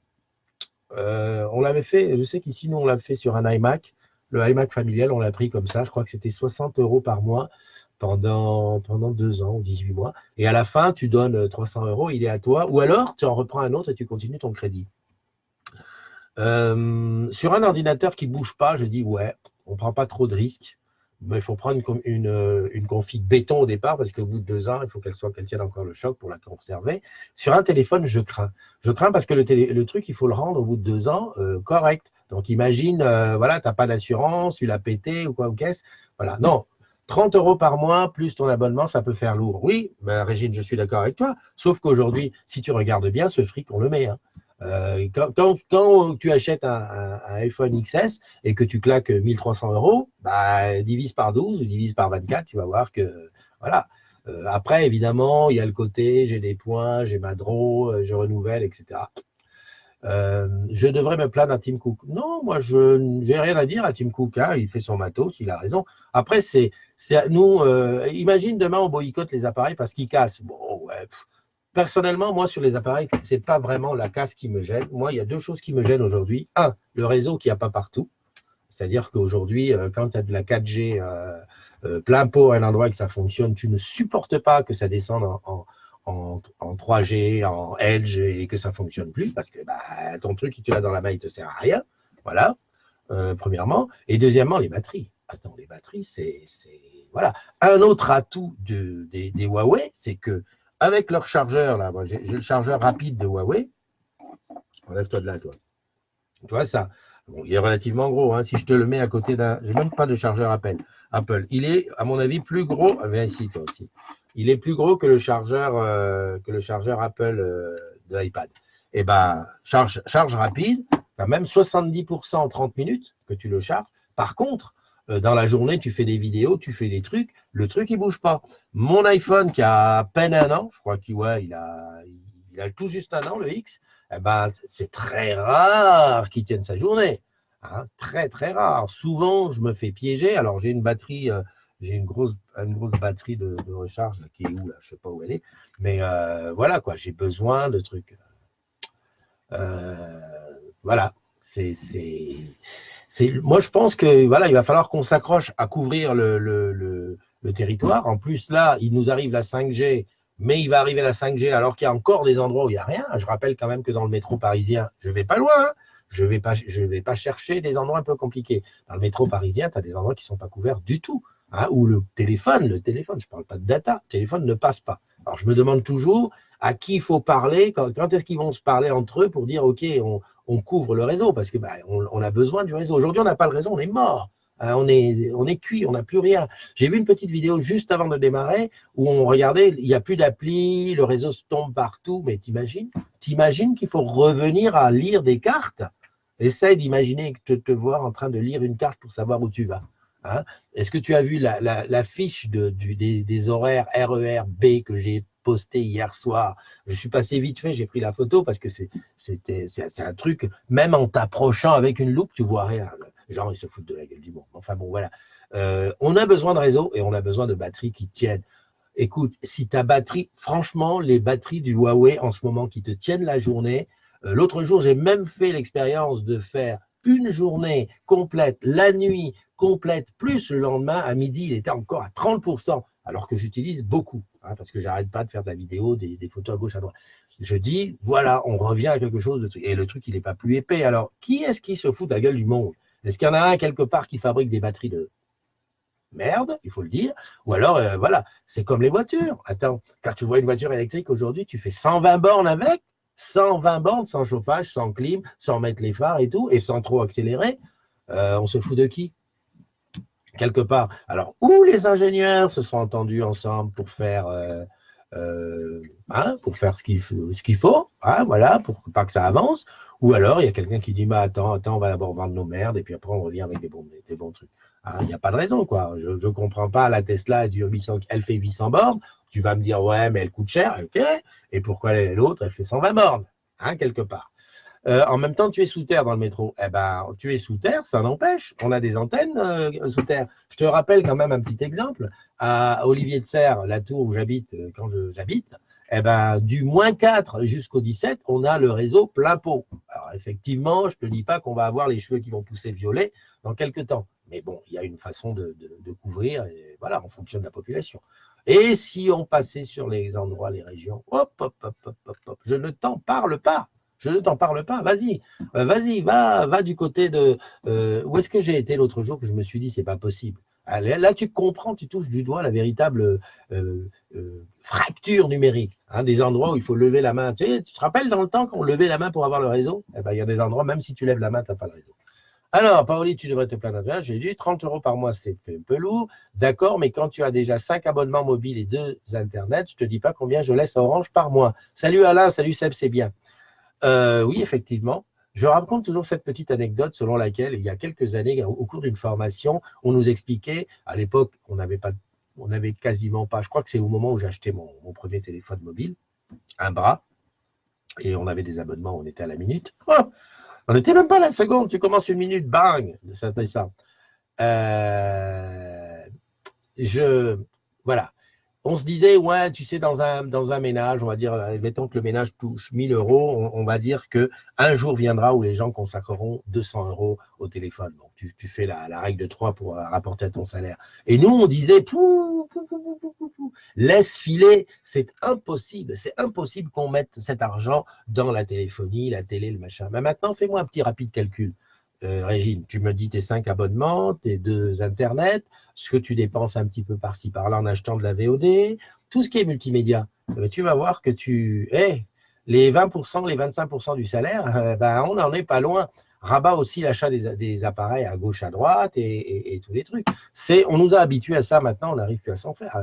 On l'avait fait, je sais qu'ici, nous, on l'a fait sur un iMac. Le iMac familial, on l'a pris comme ça. Je crois que c'était 60 euros par mois pendant 2 ans ou 18 mois. Et à la fin, tu donnes 300 euros, il est à toi. Ou alors, tu en reprends un autre et tu continues ton crédit. Sur un ordinateur qui ne bouge pas, je dis ouais, on ne prend pas trop de risques. Mais il faut prendre une config béton au départ parce qu'au bout de 2 ans, il faut qu'elle tienne encore le choc pour la conserver. Sur un téléphone, je crains. Je crains parce que le truc, il faut le rendre au bout de 2 ans correct. Donc imagine, voilà, tu n'as pas d'assurance, tu l'as pété ou quoi ou qu'est-ce. Voilà. Non, 30 euros par mois plus ton abonnement, ça peut faire lourd. Oui, ben, Régine, je suis d'accord avec toi. Sauf qu'aujourd'hui, si tu regardes bien, ce fric, on le met. Hein. Quand tu achètes un iPhone XS et que tu claques 1300 euros, bah, divise par 12 ou divise par 24, tu vas voir que, voilà. Après, évidemment, il y a le côté, j'ai des points, j'ai ma draw, je renouvelle, etc. Je devrais me plaindre à Tim Cook. Non, moi, je n'ai rien à dire à Tim Cook. Hein, il fait son matos, il a raison. Après, c'est à nous. Imagine demain, on boycotte les appareils parce qu'ils cassent. Bon, ouais. Personnellement, moi, sur les appareils, ce n'est pas vraiment la casse qui me gêne. Moi, il y a deux choses qui me gênent aujourd'hui. Un, le réseau qui n'y a pas partout. C'est-à-dire qu'aujourd'hui, quand tu as de la 4G plein pot à un endroit et que ça fonctionne, tu ne supportes pas que ça descende en 3G, en Edge et que ça ne fonctionne plus parce que bah, ton truc, tu l'as dans la main, il ne te sert à rien. Voilà, premièrement. Et deuxièmement, les batteries. Attends, les batteries, c'est voilà. Un autre atout des Huawei, c'est que avec leur chargeur, là, moi j'ai le chargeur rapide de Huawei. Enlève-toi de là, toi. Tu vois ça? Bon, il est relativement gros. Hein. Si je te le mets à côté d'un. J'ai même pas de chargeur Apple. Il est, à mon avis, plus gros. Ah, viens ici, toi aussi. Il est plus gros que le chargeur Apple de l'iPad. Et ben, charge rapide, quand même 70% en 30 minutes que tu le charges. Par contre, dans la journée, tu fais des vidéos, tu fais des trucs, le truc, il bouge pas. Mon iPhone, qui a à peine un an, je crois il a tout juste un an, le X, eh ben, c'est très rare qu'il tienne sa journée. Hein, très, très rare. Souvent, je me fais piéger. Alors, j'ai une batterie, j'ai une grosse batterie de recharge là, qui est où, là, je ne sais pas où elle est. Mais voilà, quoi, j'ai besoin de trucs. Euh, voilà. Moi, je pense que voilà, il va falloir qu'on s'accroche à couvrir le territoire. En plus, là, il nous arrive la 5G, mais il va arriver la 5G alors qu'il y a encore des endroits où il n'y a rien. Je rappelle quand même que dans le métro parisien, je ne vais pas loin. Hein. Je ne vais pas chercher des endroits un peu compliqués. Dans le métro parisien, tu as des endroits qui ne sont pas couverts du tout. Hein, où le téléphone, je ne parle pas de data, le téléphone ne passe pas. Alors, je me demande toujours à qui il faut parler, quand est-ce qu'ils vont se parler entre eux pour dire, OK, on couvre le réseau, parce que on a besoin du réseau. Aujourd'hui, on n'a pas le réseau, on est mort. Hein, on est cuit, on n'a plus rien. J'ai vu une petite vidéo juste avant de démarrer où on regardait, il n'y a plus d'appli, le réseau se tombe partout, mais t'imagines qu'il faut revenir à lire des cartes. Essaye d'imaginer te voir en train de lire une carte pour savoir où tu vas. Hein. Est-ce que tu as vu la fiche des horaires RER B que j'ai posté hier soir? Je suis passé vite fait, j'ai pris la photo parce que c'est un truc, même en t'approchant avec une loupe, tu vois rien. Genre, ils se foutent de la gueule du monde. Enfin bon, voilà. On a besoin de réseau et on a besoin de batteries qui tiennent. écoute, si ta batterie, franchement, les batteries du Huawei en ce moment qui te tiennent la journée, l'autre jour, j'ai même fait l'expérience de faire une journée complète, la nuit complète, plus le lendemain, à midi, il était encore à 30%, alors que j'utilise beaucoup, hein, parce que j'arrête pas de faire de la vidéo, des photos à gauche, à droite. Je dis, voilà, on revient à quelque chose, et le truc, il n'est pas plus épais. Alors, qui est-ce qui se fout de la gueule du monde? Est-ce qu'il y en a un quelque part qui fabrique des batteries de merde, il faut le dire, ou alors, voilà, c'est comme les voitures. Attends, quand tu vois une voiture électrique aujourd'hui, tu fais 120 bornes avec, 120 bornes sans chauffage, sans clim, sans mettre les phares et tout, et sans trop accélérer. On se fout de qui? Quelque part. Alors, où les ingénieurs se sont entendus ensemble pour faire ce qu'il faut, hein, voilà, pour pas que ça avance, ou alors il y a quelqu'un qui dit, bah, attends, on va d'abord vendre nos merdes, et puis après on revient avec des bons trucs. Il n'y a pas de raison, quoi. Je ne comprends pas, la Tesla, elle fait 800 bornes, tu vas me dire, ouais, mais elle coûte cher, ok, et pourquoi l'autre, elle fait 120 bornes, hein, quelque part. En même temps, tu es sous terre dans le métro. Eh ben, tu es sous terre, ça n'empêche. On a des antennes sous terre. Je te rappelle quand même un petit exemple. À Olivier de Serres, la tour où j'habite, quand j'habite, eh ben, du -4 jusqu'au 17, on a le réseau plein pot. Alors, effectivement, je ne te dis pas qu'on va avoir les cheveux qui vont pousser violet dans quelques temps. Mais bon, il y a une façon de couvrir, et voilà, en fonction de la population. Et si on passait sur les endroits, les régions, hop, hop, hop, hop, hop, hop, je ne t'en parle pas. Je ne t'en parle pas, vas-y, va du côté de… où est-ce que j'ai été l'autre jour que je me suis dit, c'est pas possible. Là, tu comprends, tu touches du doigt la véritable fracture numérique, hein, des endroits où il faut lever la main. Tu te rappelles dans le temps qu'on levait la main pour avoir le réseau? Eh ben, il y a des endroits, même si tu lèves la main, tu n'as pas le réseau. Alors, Paoli, tu devrais te plaindre. J'ai dit 30 € par mois, c'est un peu lourd. D'accord, mais quand tu as déjà 5 abonnements mobiles et 2 Internet, je ne te dis pas combien je laisse à Orange par mois. Salut Alain, salut Seb, c'est bien. Oui, effectivement. Je raconte toujours cette petite anecdote selon laquelle, il y a quelques années, au cours d'une formation, on nous expliquait, à l'époque, on n'avait quasiment pas, je crois que c'est au moment où j'ai acheté mon premier téléphone mobile, un bras, et on avait des abonnements, on était à la minute. Oh, on n'était même pas à la seconde, tu commences une minute, bang, ça fait ça. Voilà. On se disait, ouais, tu sais, dans un ménage, on va dire, mettons que le ménage touche 1 000 €, on va dire qu'un jour viendra où les gens consacreront 200 € au téléphone. Donc, tu fais la règle de 3 pour rapporter à ton salaire. Et nous, on disait, laisse filer, c'est impossible qu'on mette cet argent dans la téléphonie, la télé, le machin. Mais maintenant, fais-moi un petit rapide calcul. Régine, tu me dis tes 5 abonnements, tes 2 Internet, ce que tu dépenses un petit peu par-ci par-là en achetant de la VOD, tout ce qui est multimédia. Tu vas voir que les 20%, les 25% du salaire, on n'en est pas loin. Rabat aussi l'achat des appareils à gauche, à droite et tous les trucs. On nous a habitués à ça maintenant, on n'arrive plus à s'en faire,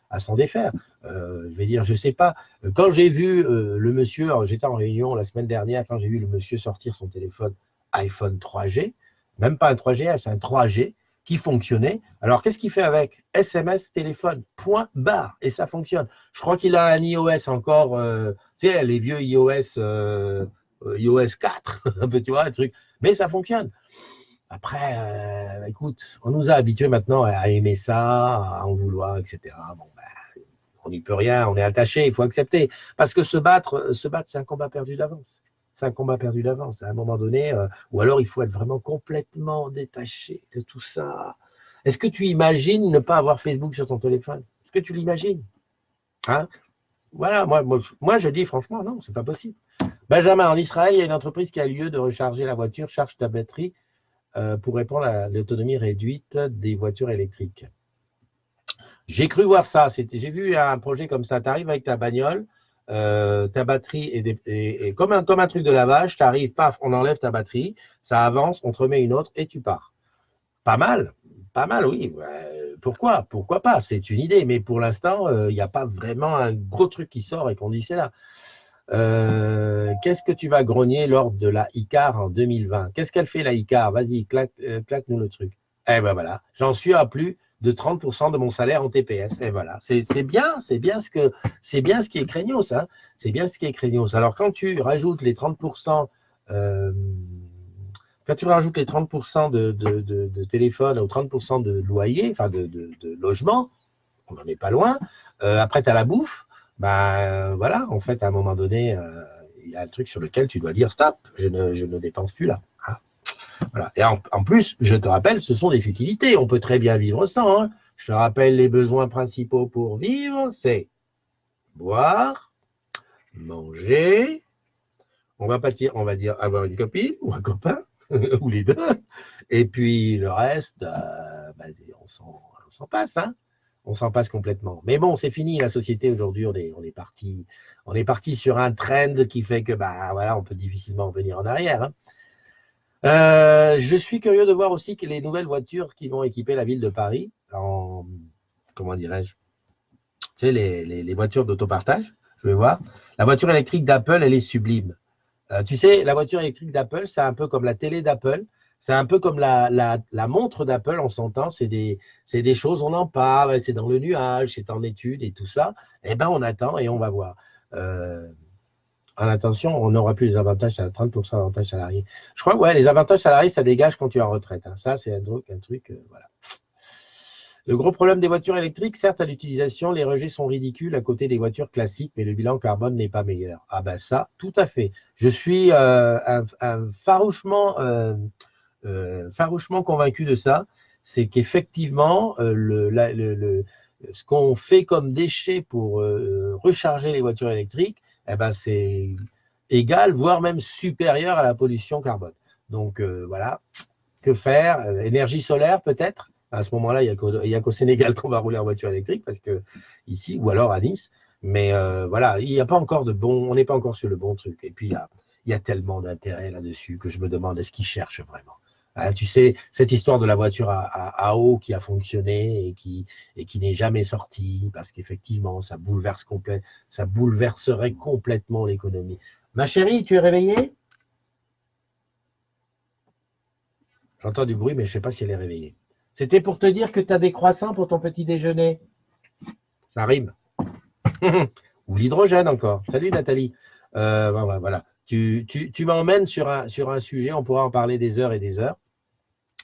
à s'en défaire. Je vais dire, je sais pas. Quand j'ai vu le monsieur, j'étais en réunion la semaine dernière, quand j'ai vu le monsieur sortir son téléphone iPhone 3G, même pas un 3GS, c'est un 3G qui fonctionnait. Alors, qu'est-ce qu'il fait avec? SMS, téléphone, point barre, et ça fonctionne. Je crois qu'il a un iOS encore, tu sais, les vieux iOS 4, un peu, tu vois, un truc, mais ça fonctionne. Après, écoute, on nous a habitués maintenant à aimer ça, à en vouloir, etc. Bon, on n'y peut rien, on est attaché, il faut accepter. Parce que se battre, c'est un combat perdu d'avance. C'est un combat perdu d'avance. À un moment donné, ou alors il faut être vraiment complètement détaché de tout ça. Est-ce que tu imagines ne pas avoir Facebook sur ton téléphone? Est-ce que tu l'imagines? Hein? Voilà, moi, je dis franchement, non, c'est pas possible. Benjamin, en Israël, il y a une entreprise qui a lieu de recharger la voiture, charge ta batterie pour répondre à l'autonomie réduite des voitures électriques. J'ai cru voir ça. J'ai vu un projet comme ça. Tu arrives avec ta bagnole, ta batterie est comme un truc de lavage. Tu arrives, paf, on enlève ta batterie, ça avance, on te remet une autre et tu pars. Pas mal, oui. Pourquoi pas? C'est une idée, mais pour l'instant, il n'y a pas vraiment un gros truc qui sort et qu'on dit c'est là. Qu'est-ce que tu vas grogner lors de la ICAR en 2020? Qu'est-ce qu'elle fait la ICAR? Vas-y, claque-nous le truc. Eh ben voilà, j'en suis à plus de 30% de mon salaire en TPS. Et voilà, c'est bien ce qui est craignos, hein. C'est bien ce qui est craignos. Alors quand tu rajoutes les 30%, de téléphone ou 30% de loyer, enfin de logement, on n'en est pas loin. Après, tu as la bouffe. Voilà, en fait, à un moment donné, il y a un truc sur lequel tu dois dire stop, je ne dépense plus là. Hein. Voilà. Et en plus, je te rappelle, ce sont des futilités. On peut très bien vivre sans. Hein. Je te rappelle, les besoins principaux pour vivre, c'est boire, manger, on va dire avoir une copine ou un copain, ou les deux. Et puis le reste, on s'en passe, hein. On s'en passe complètement. Mais bon, c'est fini, la société aujourd'hui, on est parti sur un trend qui fait que voilà, on peut difficilement revenir en arrière. Hein. Je suis curieux de voir aussi que les nouvelles voitures qui vont équiper la ville de Paris en, comment dirais-je, tu sais, les voitures d'autopartage, je vais voir. La voiture électrique d'Apple, elle est sublime. Tu sais, la voiture électrique d'Apple, c'est un peu comme la télé d'Apple, c'est un peu comme la montre d'Apple, on s'entend, c'est des choses, on en parle, c'est dans le nuage, c'est en étude et tout ça. Eh bien, on attend et on va voir. En attention, on n'aura plus les avantages, 30% d'avantages salariés. Je crois que ouais, les avantages salariés, ça dégage quand tu es en retraite. Hein. Ça, c'est un truc voilà. Le gros problème des voitures électriques, certes, à l'utilisation, les rejets sont ridicules à côté des voitures classiques, mais le bilan carbone n'est pas meilleur. Ah ben ça, tout à fait. Je suis farouchement convaincu de ça. C'est qu'effectivement, ce qu'on fait comme déchets pour recharger les voitures électriques, eh ben, c'est égal, voire même supérieur à la pollution carbone. Donc voilà, que faire? Énergie solaire peut-être? À ce moment-là, il n'y a qu'au Sénégal qu'on va rouler en voiture électrique, parce que ici, ou alors à Nice. Mais voilà, il n'y a pas encore de bon, on n'est pas encore sur le bon truc. Et puis, il y a tellement d'intérêt là-dessus que je me demande est-ce qu'ils cherchent vraiment. Hein, tu sais, cette histoire de la voiture à eau qui a fonctionné et qui n'est jamais sortie, parce qu'effectivement, ça bouleverserait complètement l'économie. Ma chérie, tu es réveillée? J'entends du bruit, mais je ne sais pas si elle est réveillée. C'était pour te dire que tu as des croissants pour ton petit déjeuner. Ça rime. Ou l'hydrogène encore. Salut Nathalie. Voilà. Tu m'emmènes sur un sujet, on pourra en parler des heures et des heures.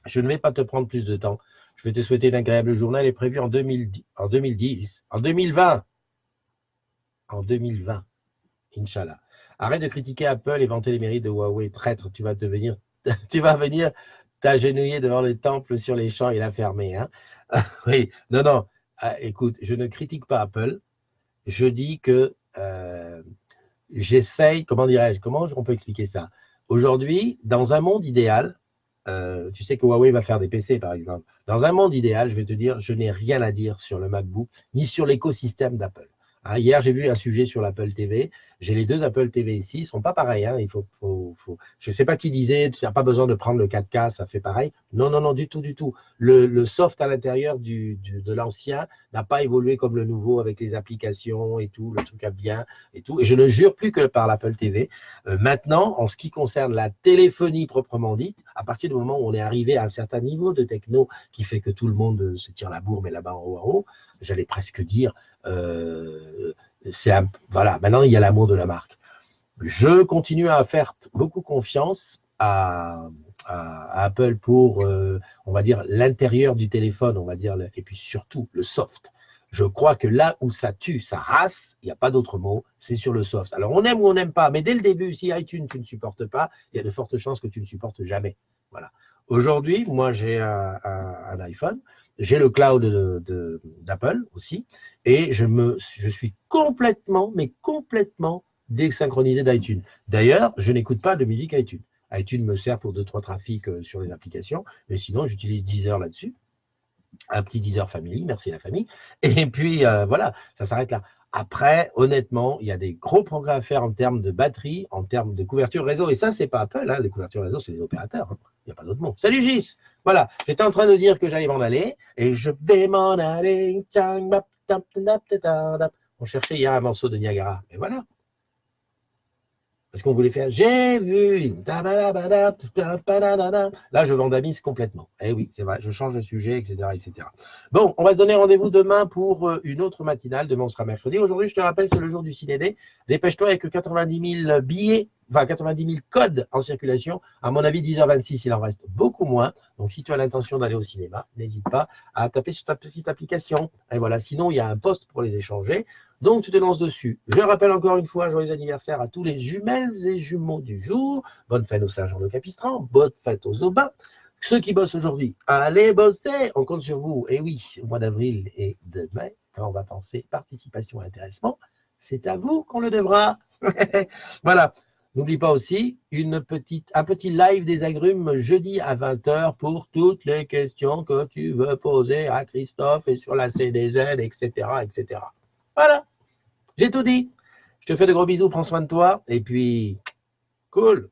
Je ne vais pas te prendre plus de temps. Je vais te souhaiter une agréable journée. Elle est prévue en 2010, en 2020. En 2020, Inch'Allah. Arrête de critiquer Apple et vanter les mérites de Huawei. Traître, tu vas venir t'agenouiller devant le temple sur les champs et la fermer. Hein. Oui, non. Écoute, je ne critique pas Apple. Je dis que j'essaye, comment dirais-je, comment on peut expliquer ça? Aujourd'hui, dans un monde idéal, tu sais que Huawei va faire des PC, par exemple. Dans un monde idéal, je vais te dire, je n'ai rien à dire sur le MacBook, ni sur l'écosystème d'Apple. Hein, hier, j'ai vu un sujet sur l'Apple TV. J'ai les deux Apple TV ici. Ils ne sont pas pareils. Hein. Je ne sais pas qui disait, tu n'as pas besoin de prendre le 4K, ça fait pareil. Non, du tout. Le soft à l'intérieur de l'ancien n'a pas évolué comme le nouveau avec les applications et tout, le truc à bien et tout. Et je ne jure plus que par l'Apple TV. Maintenant, en ce qui concerne la téléphonie proprement dite, à partir du moment où on est arrivé à un certain niveau de techno qui fait que tout le monde se tire la bourre, mais là-bas en haut, j'allais presque dire, voilà, maintenant il y a l'amour de la marque. Je continue à faire beaucoup confiance à Apple pour, on va dire, l'intérieur du téléphone, on va dire, et puis surtout le soft. Je crois que là où ça tue sa race, il n'y a pas d'autre mot, c'est sur le soft. Alors on aime ou on n'aime pas, mais dès le début, si iTunes tu ne supportes pas, il y a de fortes chances que tu ne supportes jamais. Voilà. Aujourd'hui, moi j'ai un iPhone, j'ai le cloud d'Apple aussi, et je suis complètement désynchronisé d'iTunes. D'ailleurs, je n'écoute pas de musique iTunes. iTunes me sert pour 2-3 trafics sur les applications, mais sinon j'utilise Deezer là-dessus. Un petit Deezer Family, merci la famille. Et puis voilà, ça s'arrête là. Après, honnêtement, il y a des gros progrès à faire en termes de batterie, en termes de couverture réseau. Et ça, c'est pas Apple, hein. Les couvertures réseau, c'est les opérateurs. Hein. Il n'y a pas d'autre mot. Salut Gis. Voilà, j'étais en train de dire que j'allais m'en aller. Et je vais m'en aller. On cherchait hier un morceau de Niagara. Et voilà. Parce qu'on voulait faire « J'ai vu ». Là, je vandamise complètement. Eh oui, c'est vrai, je change de sujet, etc., etc. Bon, on va se donner rendez-vous demain pour une autre matinale. Demain, on sera mercredi. Aujourd'hui, je te rappelle, c'est le jour du ciné-dé. Dépêche-toi avec 90 000 billets 000 codes en circulation. À mon avis, 10h26, il en reste beaucoup moins. Donc, si tu as l'intention d'aller au cinéma, n'hésite pas à taper sur ta petite application. Et voilà, sinon, il y a un post pour les échanger. Donc, tu te lances dessus. Je rappelle encore une fois, joyeux anniversaire à tous les jumelles et jumeaux du jour. Bonne fête au Saint-Jean de Capistran. Bonne fête aux Aubins. Ceux qui bossent aujourd'hui, allez bosser. On compte sur vous. Et oui, au mois d'avril et de mai, quand on va penser participation et intéressement, c'est à vous qu'on le devra. Voilà. N'oublie pas aussi un petit live des agrumes jeudi à 20h pour toutes les questions que tu veux poser à Christophe et sur la CDZ, etc., etc. Voilà. J'ai tout dit. Je te fais de gros bisous. Prends soin de toi. Et puis, cool.